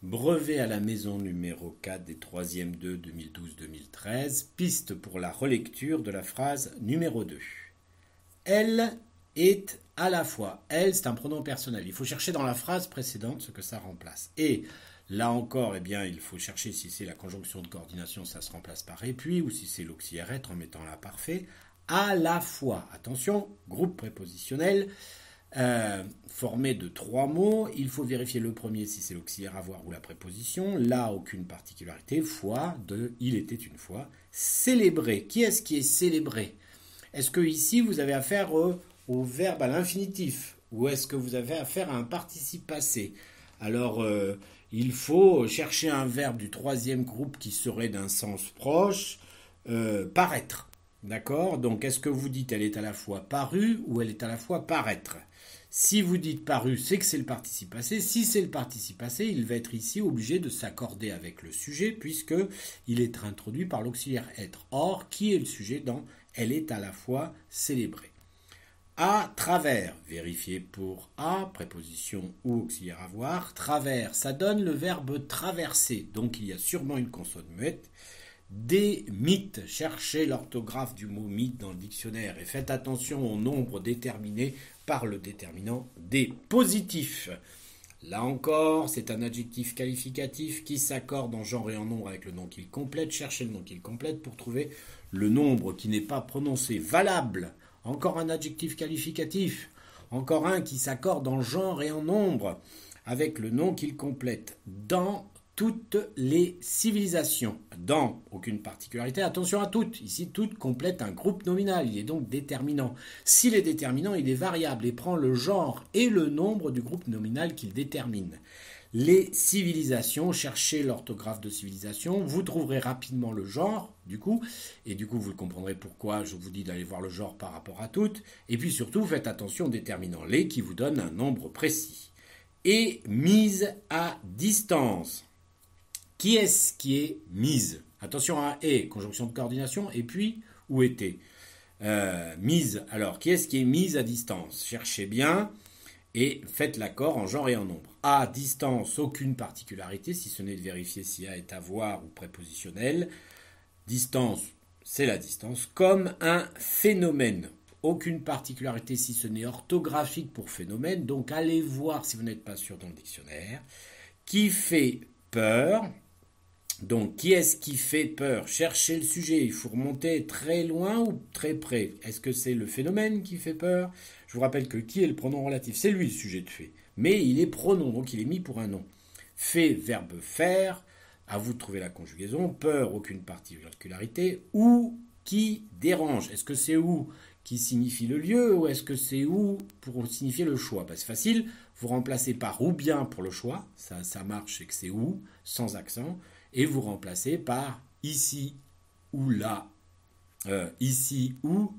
Brevet à la maison numéro 4 des 3e 2 2012-2013. Piste pour la relecture de la phrase numéro 2. Elle est à la fois. Elle, c'est un pronom personnel. Il faut chercher dans la phrase précédente ce que ça remplace. Et là encore, eh bien, il faut chercher si c'est la conjonction de coordination, ça se remplace par et puis, ou si c'est l'auxiliaire être en mettant la parfait. À la fois. Attention, groupe prépositionnel. Formé de 3 mots, il faut vérifier le premier si c'est l'auxiliaire avoir ou la préposition. Là, aucune particularité. Fois, de il était une fois. Célébrer. Qui est-ce qui est célébré? Est-ce que ici vous avez affaire au verbe à l'infinitif ou est-ce que vous avez affaire à un participe passé? Alors, il faut chercher un verbe du 3e groupe qui serait d'un sens proche, paraître. D'accord? Donc, est-ce que vous dites elle est à la fois parue ou elle est à la fois paraître? Si vous dites paru, c'est que c'est le participe passé. Si c'est le participe passé, il va être ici obligé de s'accorder avec le sujet puisqu'il est introduit par l'auxiliaire être. Or, qui est le sujet dans elle est à la fois célébrée? À travers, vérifiez pour à, préposition ou auxiliaire avoir. Travers, ça donne le verbe traverser. Donc, il y a sûrement une consonne muette. Des mythes, cherchez l'orthographe du mot mythe dans le dictionnaire et faites attention au nombre déterminé par le déterminant des positifs. Là encore, c'est un adjectif qualificatif qui s'accorde en genre et en nombre avec le nom qu'il complète. Cherchez le nom qu'il complète pour trouver le nombre qui n'est pas prononcé. Valable, encore un adjectif qualificatif. Encore un qui s'accorde en genre et en nombre avec le nom qu'il complète. Dans toutes les civilisations. Dans aucune particularité, attention à toutes. Ici, toutes complètent un groupe nominal. Il est donc déterminant. S'il est déterminant, il est variable et prend le genre et le nombre du groupe nominal qu'il détermine. Les civilisations, cherchez l'orthographe de civilisation, vous trouverez rapidement le genre, du coup, et du coup vous comprendrez pourquoi je vous dis d'aller voir le genre par rapport à toutes, et puis surtout faites attention au déterminant les qui vous donne un nombre précis. Et mise à distance. Qui est-ce qui est mise? Attention à et, conjonction de coordination, et puis où était mise. Alors, qui est-ce qui est mise à distance? Cherchez bien et faites l'accord en genre et en nombre. À distance, aucune particularité, si ce n'est de vérifier si A est à voir ou prépositionnel. Distance, c'est la distance, comme un phénomène. Aucune particularité si ce n'est orthographique pour phénomène, donc allez voir si vous n'êtes pas sûr dans le dictionnaire. Qui fait peur? Donc, qui est-ce qui fait peur? Cherchez le sujet, il faut remonter très loin ou très près. Est-ce que c'est le phénomène qui fait peur? Je vous rappelle que qui est le pronom relatif? C'est lui le sujet de fait. Mais il est pronom, donc il est mis pour un nom. Fait, verbe faire, à vous de trouver la conjugaison. Peur, aucune particularité. Ou qui dérange? Est-ce que c'est où qui signifie le lieu ou est-ce que c'est où pour signifier le choix? C'est facile, vous remplacez par ou bien pour le choix, ça marche, c'est que c'est où, sans accent. Et vous remplacez par ici ou là, ici ou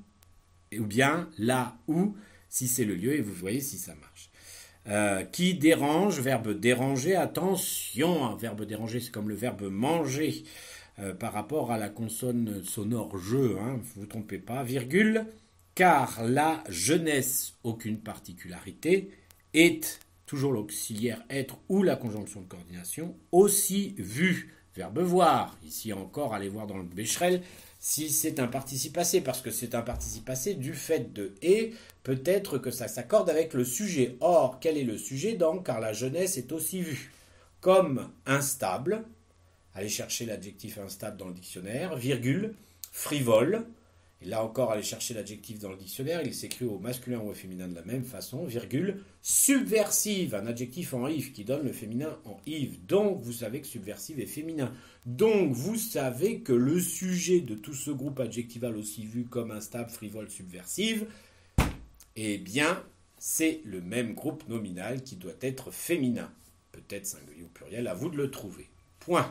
bien là où, si c'est le lieu, et vous voyez si ça marche. Qui dérange, verbe déranger, attention, un verbe déranger, c'est comme le verbe manger, par rapport à la consonne sonore je, ne vous trompez pas, virgule, car la jeunesse, aucune particularité, est, toujours l'auxiliaire être ou la conjonction de coordination, aussi vue. Verbe voir, ici encore, allez voir dans le Becherel si c'est un participe passé, parce que c'est un participe passé du fait de et, peut-être que ça s'accorde avec le sujet. Or, quel est le sujet donc? Car la jeunesse est aussi vue. Comme instable, allez chercher l'adjectif instable dans le dictionnaire, virgule, frivole, et là encore, allez chercher l'adjectif dans le dictionnaire, il s'écrit au masculin ou au féminin de la même façon, virgule, subversive, un adjectif en if qui donne le féminin en if. Donc, vous savez que subversive est féminin. Donc, vous savez que le sujet de tout ce groupe adjectival aussi vu comme instable, frivole, subversive, eh bien, c'est le même groupe nominal qui doit être féminin. Peut-être singulier ou pluriel, à vous de le trouver. Point.